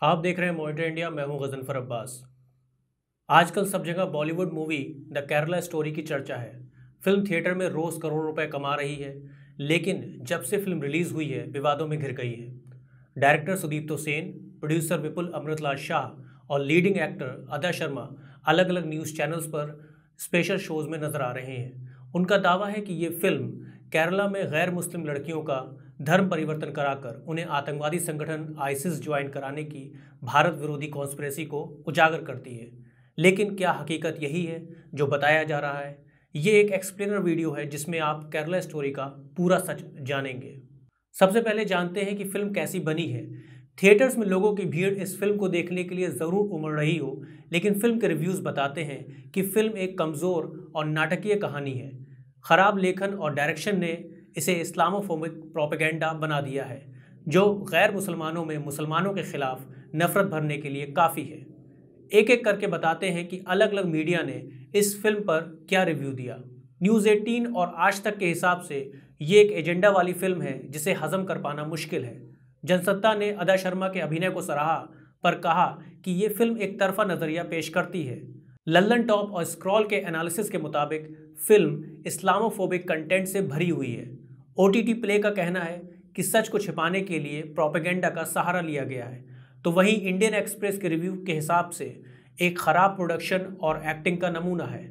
आप देख रहे हैं मॉनिटर इंडिया। मैं हूं गजनफर अब्बास। आजकल सब जगह Bollywood movie the Kerala story की चर्चा है। फिल्म थिएटर में रोज करोड़ रुपए कमा रही है, लेकिन जब से फिल्म रिलीज हुई है विवादों में घिर गई है। डायरेक्टर सुदीप्तो सेन, प्रोड्यूसर विपुल अमृतलाल शाह और लीडिंग एक्टर अदा शर्मा अलग अलग न्यूज़ चैनल्स पर स्पेशल शोज में नजर आ रहे हैं। उनका दावा है कि ये फिल्म केरला में गैर मुस्लिम लड़कियों का धर्म परिवर्तन कराकर उन्हें आतंकवादी संगठन आईसिस ज्वाइन कराने की भारत विरोधी कॉन्स्पिरेसी को उजागर करती है। लेकिन क्या हकीकत यही है जो बताया जा रहा है? ये एक एक्सप्लेनर वीडियो है जिसमें आप केरला स्टोरी का पूरा सच जानेंगे। सबसे पहले जानते हैं कि फिल्म कैसी बनी है। थिएटर्स में लोगों की भीड़ इस फिल्म को देखने के लिए ज़रूर उमड़ रही हो, लेकिन फिल्म के रिव्यूज़ बताते हैं कि फिल्म एक कमज़ोर और नाटकीय कहानी है। खराब लेखन और डायरेक्शन ने इसे इस्लामोफोबिक प्रोपेगेंडा बना दिया है, जो गैर मुसलमानों में मुसलमानों के खिलाफ नफरत भरने के लिए काफ़ी है। एक एक करके बताते हैं कि अलग अलग मीडिया ने इस फिल्म पर क्या रिव्यू दिया। न्यूज़ 18 और आज तक के हिसाब से ये एक एजेंडा वाली फिल्म है जिसे हजम कर पाना मुश्किल है। जनसत्ता ने अदा शर्मा के अभिनय को सराहा, पर कहा कि ये फिल्म एक तरफा नज़रिया पेश करती है। लल्लन टॉप और स्क्रॉल के एनालिसिस के मुताबिक फिल्म इस्लामोफोबिक कंटेंट से भरी हुई है। ओटीटी प्ले का कहना है कि सच को छिपाने के लिए प्रोपेगेंडा का सहारा लिया गया है। तो वहीं इंडियन एक्सप्रेस के रिव्यू के हिसाब से एक खराब प्रोडक्शन और एक्टिंग का नमूना है।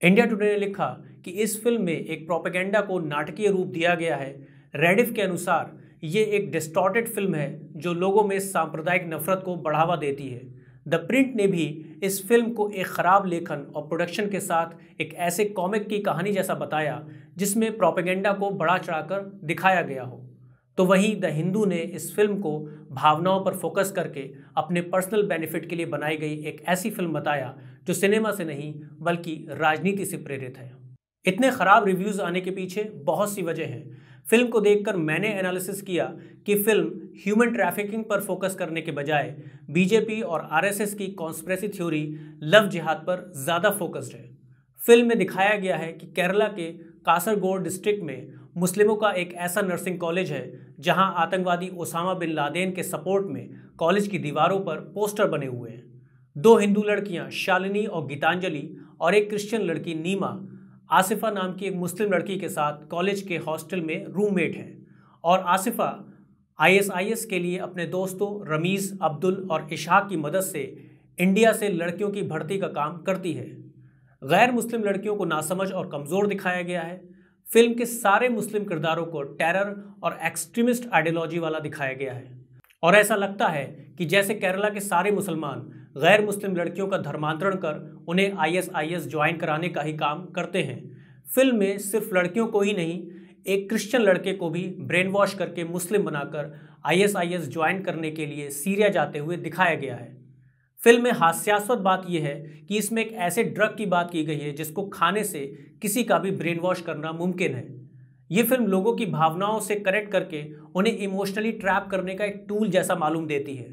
इंडिया टुडे ने लिखा कि इस फिल्म में एक प्रोपेगेंडा को नाटकीय रूप दिया गया है। रेडिफ के अनुसार ये एक डिस्टॉर्टेड फिल्म है जो लोगों में सांप्रदायिक नफरत को बढ़ावा देती है। द प्रिंट ने भी इस फिल्म को एक खराब लेखन और प्रोडक्शन के साथ एक ऐसे कॉमिक की कहानी जैसा बताया जिसमें प्रोपेगेंडा को बढ़ा चढ़ाकर दिखाया गया हो। तो वहीं द हिंदू ने इस फिल्म को भावनाओं पर फोकस करके अपने पर्सनल बेनिफिट के लिए बनाई गई एक ऐसी फिल्म बताया जो सिनेमा से नहीं बल्कि राजनीति से प्रेरित है। इतने खराब रिव्यूज़ आने के पीछे बहुत सी वजह हैं। फिल्म को देखकर मैंने एनालिसिस किया कि फिल्म ह्यूमन ट्रैफिकिंग पर फोकस करने के बजाय बीजेपी और आरएसएस की कॉन्स्पिरेसी थ्योरी लव जिहाद पर ज़्यादा फोकस्ड है। फिल्म में दिखाया गया है कि केरला के कासरगोड डिस्ट्रिक्ट में मुस्लिमों का एक ऐसा नर्सिंग कॉलेज है जहां आतंकवादी ओसामा बिन लादेन के सपोर्ट में कॉलेज की दीवारों पर पोस्टर बने हुए हैं। दो हिंदू लड़कियां शालिनी और गीतांजलि और एक क्रिश्चियन लड़की नीमा आसिफा नाम की एक मुस्लिम लड़की के साथ कॉलेज के हॉस्टल में रूममेट हैं। और आसिफा आईएसआईएस के लिए अपने दोस्तों रमीज़, अब्दुल और इशाक की मदद से इंडिया से लड़कियों की भर्ती का काम करती है। गैर मुस्लिम लड़कियों को नासमझ और कमज़ोर दिखाया गया है। फिल्म के सारे मुस्लिम किरदारों को टेरर और एक्सट्रीमिस्ट आइडियोलॉजी वाला दिखाया गया है और ऐसा लगता है कि जैसे केरला के सारे मुसलमान गैर मुस्लिम लड़कियों का धर्मांतरण कर उन्हें आईएसआईएस ज्वाइन कराने का ही काम करते हैं। फिल्म में सिर्फ लड़कियों को ही नहीं, एक क्रिश्चियन लड़के को भी ब्रेन वॉश करके मुस्लिम बनाकर आईएसआईएस ज्वाइन करने के लिए सीरिया जाते हुए दिखाया गया है। फिल्म में हास्यास्पद बात यह है कि इसमें एक ऐसे ड्रग की बात की गई है जिसको खाने से किसी का भी ब्रेन वॉश करना मुमकिन है। ये फिल्म लोगों की भावनाओं से कनेक्ट करके उन्हें इमोशनली ट्रैप करने का एक टूल जैसा मालूम देती है।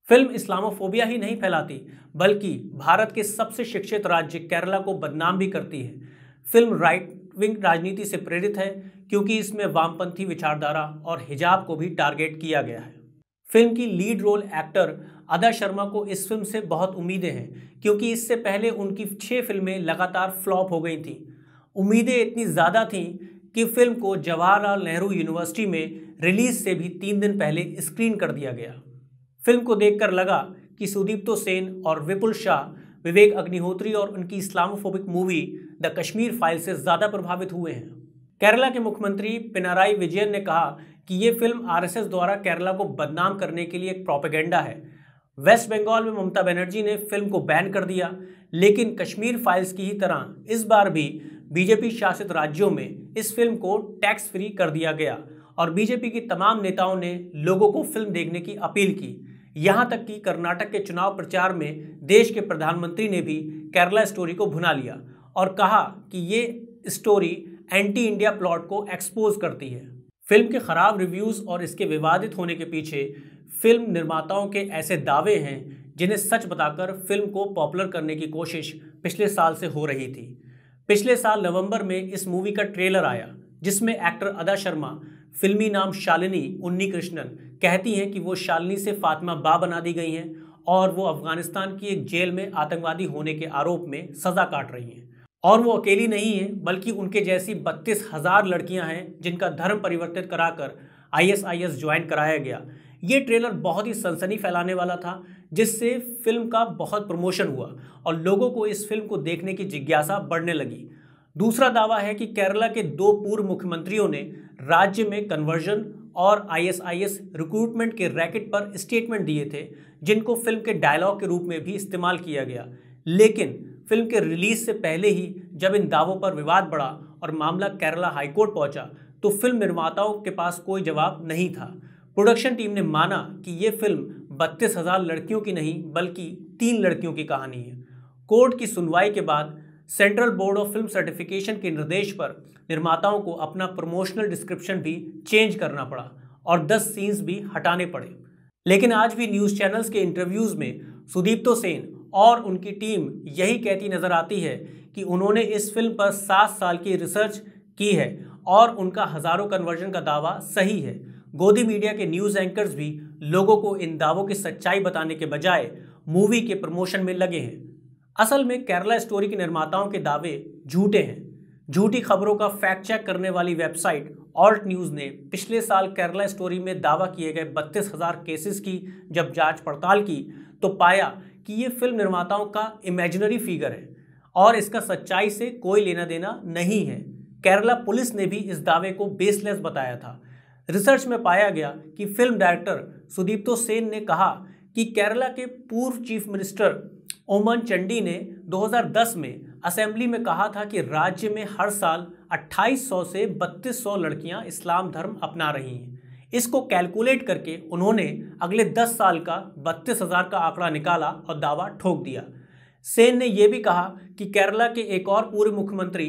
फिल्म इस्लामोफोबिया ही नहीं फैलाती बल्कि भारत के सबसे शिक्षित राज्य केरला को बदनाम भी करती है। फिल्म राइट विंग राजनीति से प्रेरित है क्योंकि इसमें वामपंथी विचारधारा और हिजाब को भी टारगेट किया गया है। फिल्म की लीड रोल एक्टर अदा शर्मा को इस फिल्म से बहुत उम्मीदें हैं क्योंकि इससे पहले उनकी 6 फिल्में लगातार फ्लॉप हो गई थीं। उम्मीदें इतनी ज़्यादा थीं कि फिल्म को जवाहरलाल नेहरू यूनिवर्सिटी में रिलीज से भी 3 दिन पहले स्क्रीन कर दिया गया। फिल्म को देखकर लगा कि सुदीप्तो सेन और विपुल शाह विवेक अग्निहोत्री और उनकी Islamophobic movie the Kashmir file से ज़्यादा प्रभावित हुए हैं। केरला के मुख्यमंत्री पिनाराई विजयन ने कहा कि ये फिल्म आरएसएस द्वारा केरला को बदनाम करने के लिए एक प्रोपेगेंडा है। वेस्ट बंगाल में ममता बनर्जी ने फिल्म को बैन कर दिया, लेकिन कश्मीर फाइल्स की ही तरह इस बार भी बीजेपी शासित राज्यों में इस फिल्म को टैक्स फ्री कर दिया गया और बीजेपी की तमाम नेताओं ने लोगों को फिल्म देखने की अपील की। यहाँ तक कि कर्नाटक के चुनाव प्रचार में देश के प्रधानमंत्री ने भी केरला स्टोरी को भुना लिया और कहा कि ये स्टोरी एंटी इंडिया प्लॉट को एक्सपोज करती है। फिल्म के खराब रिव्यूज़ और इसके विवादित होने के पीछे फिल्म निर्माताओं के ऐसे दावे हैं जिन्हें सच बताकर फिल्म को पॉपुलर करने की कोशिश पिछले साल से हो रही थी। पिछले साल नवंबर में इस मूवी का ट्रेलर आया जिसमें एक्टर अदा शर्मा फिल्मी नाम शालिनी उन्नीकृष्णन कहती हैं कि वो शालिनी से फातिमा बा बना दी गई हैं और वो अफगानिस्तान की एक जेल में आतंकवादी होने के आरोप में सजा काट रही हैं। और वो अकेली नहीं है, बल्कि उनके जैसी 32,000 लड़कियां हैं जिनका धर्म परिवर्तित कराकर ISIS ज्वाइन कराया गया। ये ट्रेलर बहुत ही सनसनी फैलाने वाला था, जिससे फिल्म का बहुत प्रमोशन हुआ और लोगों को इस फिल्म को देखने की जिज्ञासा बढ़ने लगी। दूसरा दावा है कि केरला के 2 पूर्व मुख्यमंत्रियों ने राज्य में कन्वर्जन और ISIS रिक्रूटमेंट के रैकेट पर स्टेटमेंट दिए थे, जिनको फिल्म के डायलॉग के रूप में भी इस्तेमाल किया गया। लेकिन फिल्म के रिलीज से पहले ही जब इन दावों पर विवाद बढ़ा और मामला केरला हाईकोर्ट पहुंचा, तो फिल्म निर्माताओं के पास कोई जवाब नहीं था। प्रोडक्शन टीम ने माना कि ये फिल्म 32,000 लड़कियों की नहीं, बल्कि 3 लड़कियों की कहानी है। कोर्ट की सुनवाई के बाद central board of film certification के निर्देश पर निर्माताओं को अपना प्रमोशनल डिस्क्रिप्शन भी चेंज करना पड़ा और 10 सीन्स भी हटाने पड़े। लेकिन आज भी न्यूज़ चैनल्स के इंटरव्यूज़ में सुदीप्तो सेन और उनकी टीम यही कहती नजर आती है कि उन्होंने इस फिल्म पर 7 साल की रिसर्च की है और उनका हजारों कन्वर्जन का दावा सही है। गोदी मीडिया के न्यूज़ एंकर्स भी लोगों को इन दावों की सच्चाई बताने के बजाय मूवी के प्रमोशन में लगे हैं। असल में केरला स्टोरी के निर्माताओं के दावे झूठे हैं। झूठी खबरों का फैक्ट चेक करने वाली वेबसाइट ऑल्ट न्यूज़ ने पिछले साल केरला स्टोरी में दावा किए गए 32,000 केसेस की जब जांच पड़ताल की, तो पाया कि ये फिल्म निर्माताओं का इमेजिनरी फिगर है और इसका सच्चाई से कोई लेना देना नहीं है। केरला पुलिस ने भी इस दावे को बेसलेस बताया था। रिसर्च में पाया गया कि फिल्म डायरेक्टर सुदीप्तो सेन ने कहा कि केरला के पूर्व चीफ मिनिस्टर ओमन चंडी ने 2010 में असेंबली में कहा था कि राज्य में हर साल 2800 से 3200 लड़कियां इस्लाम धर्म अपना रही हैं। इसको कैलकुलेट करके उन्होंने अगले 10 साल का 32,000 का आंकड़ा निकाला और दावा ठोक दिया। सेन ने यह भी कहा कि केरला के एक और पूर्व मुख्यमंत्री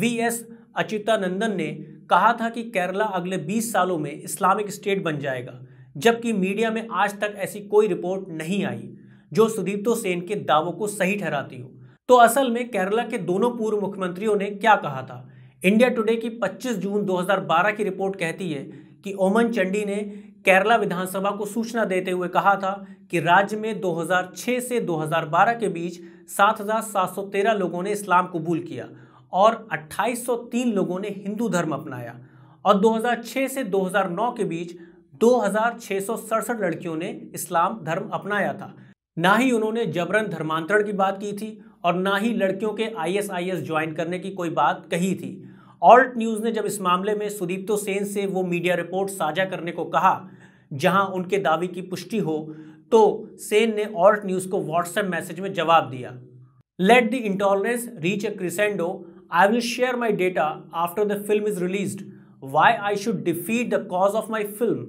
VS अच्युतानंदन ने कहा था कि केरला अगले 20 सालों में इस्लामिक स्टेट बन जाएगा, जबकि मीडिया में आज तक ऐसी कोई रिपोर्ट नहीं आई जो सुदीप्तो सेन के दावों को सही ठहराती हो। तो असल में केरला के दोनों पूर्व मुख्यमंत्रियों ने क्या कहा था? इंडिया टुडे की 25 जून 2012 की रिपोर्ट कहती है कि ओमन चंडी ने केरला विधानसभा को सूचना देते हुए कहा था कि राज्य में 2006 से 2012 के बीच 7,713 लोगों ने इस्लाम कबूल किया और 2,803 लोगों ने हिंदू धर्म अपनाया और 2006 से 2009 के बीच 2,667 लड़कियों ने इस्लाम धर्म अपनाया था। ना ही उन्होंने जबरन धर्मांतरण की बात की थी और ना ही लड़कियों के ISIS ज्वाइन करने की कोई बात कही थी। ऑल्ट न्यूज़ ने जब इस मामले में सुदीप्तो सेन से वो मीडिया रिपोर्ट साझा करने को कहा जहां उनके दावे की पुष्टि हो, तो सेन ने ऑल्ट न्यूज़ को व्हाट्सएप मैसेज में जवाब दिया, let the intolerance reach a crescendo, I will share my data after the film is released, why I should defeat the cause of my film.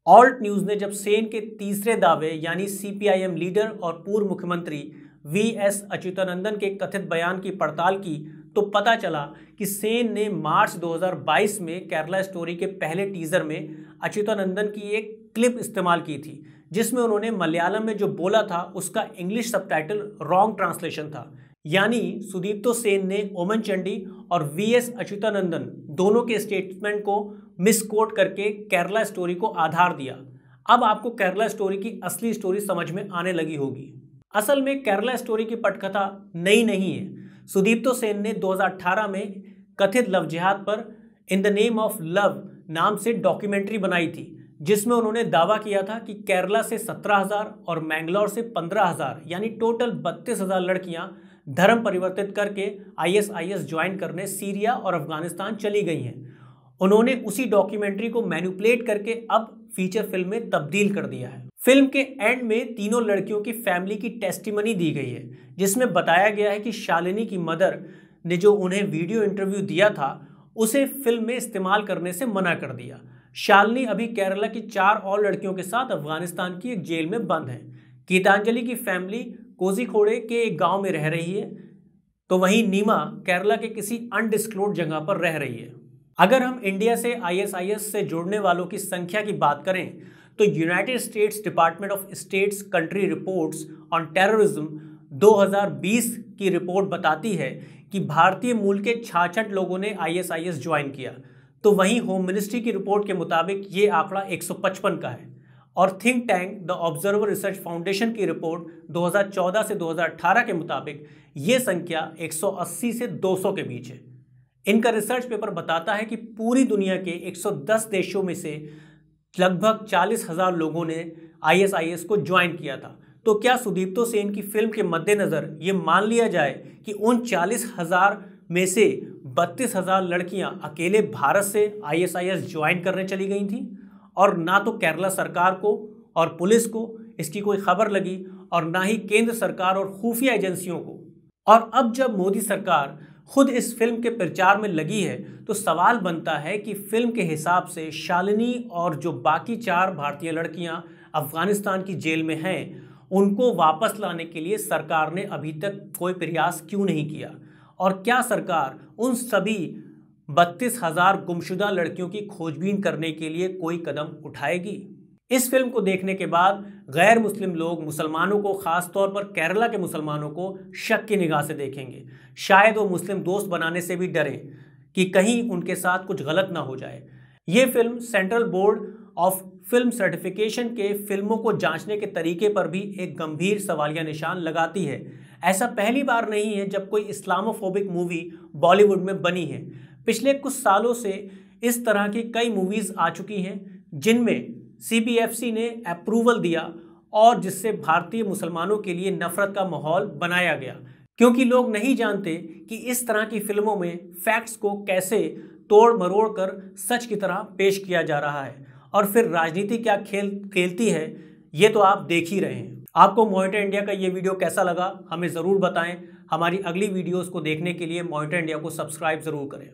Alt news ने जब सेन के तीसरे दावे यानी CPIM लीडर और पूर्व मुख्यमंत्री VS अच्युतानंदन के कथित बयान की पड़ताल की, तो पता चला कि सेन ने मार्च 2022 में केरला स्टोरी के पहले टीजर में अच्युतानंदन की एक क्लिप इस्तेमाल की थी, जिसमें उन्होंने मलयालम में जो बोला था उसका इंग्लिश सबटाइटल रॉन्ग ट्रांसलेशन था। यानी सुदीप्तो सेन ने ओमन चंडी और VS अच्युतानंदन दोनों के स्टेटमेंट को मिसकोट करके केरला स्टोरी को आधार दिया। अब आपको केरला स्टोरी की असली स्टोरी समझ में आने लगी होगी। असल में केरला स्टोरी की पटकथा नई नहीं है। सुदीप्तो सेन ने 2018 में कथित लव जिहाद पर in the name of love नाम से डॉक्यूमेंट्री बनाई थी, जिसमें उन्होंने दावा किया था कि केरला से 17,000 और मैंगलोर से 15,000 यानी टोटल 32,000 लड़कियां धर्म परिवर्तित करके ISIS ज्वाइन करने सीरिया और अफगानिस्तान चली गई हैं। उन्होंने उसी डॉक्यूमेंट्री को मैनिपुलेट करके अब फीचर फिल्म में तब्दील कर दिया है। फिल्म के एंड में तीनों लड़कियों की फैमिली की टेस्टिमनी दी गई है, जिसमें बताया गया है कि शालिनी की मदर ने जो उन्हें वीडियो इंटरव्यू दिया था उसे फिल्म में इस्तेमाल करने से मना कर दिया। शालिनी अभी केरला की 4 और लड़कियों के साथ अफगानिस्तान की एक जेल में बंद है। गीतांजलि की फैमिली कोझिकोडे के एक गांव में रह रही है, तो वहीं नीमा केरला के किसी अनडिस्क्लोज्ड जगह पर रह रही है। अगर हम इंडिया से ISIS से जुड़ने वालों की संख्या की बात करें तो United states department of states country reports on terrorism 2020 की रिपोर्ट बताती है कि भारतीय मूल के 66 लोगों ने ISIS ज्वाइन किया। तो वहीं होम मिनिस्ट्री की रिपोर्ट के मुताबिक ये आंकड़ा 155 का है और think tank the observer research foundation की रिपोर्ट 2014 से 2018 के मुताबिक ये संख्या 180 से 200 के बीच है। इनका रिसर्च पेपर बताता है कि पूरी दुनिया के 110 देशों में से लगभग 40,000 लोगों ने ISIS को ज्वाइन किया था। तो क्या सुदीप्तो सेन की फिल्म के मद्देनज़र ये मान लिया जाए कि उन 40,000 में से 32,000 लड़कियां अकेले भारत से ISIS ज्वाइन करने चली गई थीं और ना तो केरला सरकार को और पुलिस को इसकी कोई खबर लगी और ना ही केंद्र सरकार और खुफिया एजेंसियों को। और अब जब मोदी सरकार खुद इस फिल्म के प्रचार में लगी है तो सवाल बनता है कि फिल्म के हिसाब से शालिनी और जो बाकी 4 भारतीय लड़कियां अफगानिस्तान की जेल में हैं उनको वापस लाने के लिए सरकार ने अभी तक कोई प्रयास क्यों नहीं किया, और क्या सरकार उन सभी 32,000 गुमशुदा लड़कियों की खोजबीन करने के लिए कोई कदम उठाएगी। इस फिल्म को देखने के बाद गैर मुस्लिम लोग मुसलमानों को, खास तौर पर केरला के मुसलमानों को शक की निगाह से देखेंगे। शायद वो मुस्लिम दोस्त बनाने से भी डरें कि कहीं उनके साथ कुछ गलत ना हो जाए। ये film central board of film certification के फिल्मों को जांचने के तरीके पर भी एक गंभीर सवालिया निशान लगाती है। ऐसा पहली बार नहीं है जब कोई इस्लामोफोबिक मूवी बॉलीवुड में बनी है। पिछले कुछ सालों से इस तरह की कई मूवीज़ आ चुकी हैं जिनमें CBFC ने अप्रूवल दिया और जिससे भारतीय मुसलमानों के लिए नफरत का माहौल बनाया गया, क्योंकि लोग नहीं जानते कि इस तरह की फिल्मों में फैक्ट्स को कैसे तोड़ मरोड़ कर सच की तरह पेश किया जा रहा है और फिर राजनीति क्या खेल खेलती है ये तो आप देख ही रहे हैं। आपको मॉनिटर इंडिया का ये वीडियो कैसा लगा हमें ज़रूर बताएं। हमारी अगली वीडियोस को देखने के लिए मॉनिटर इंडिया को सब्सक्राइब ज़रूर करें।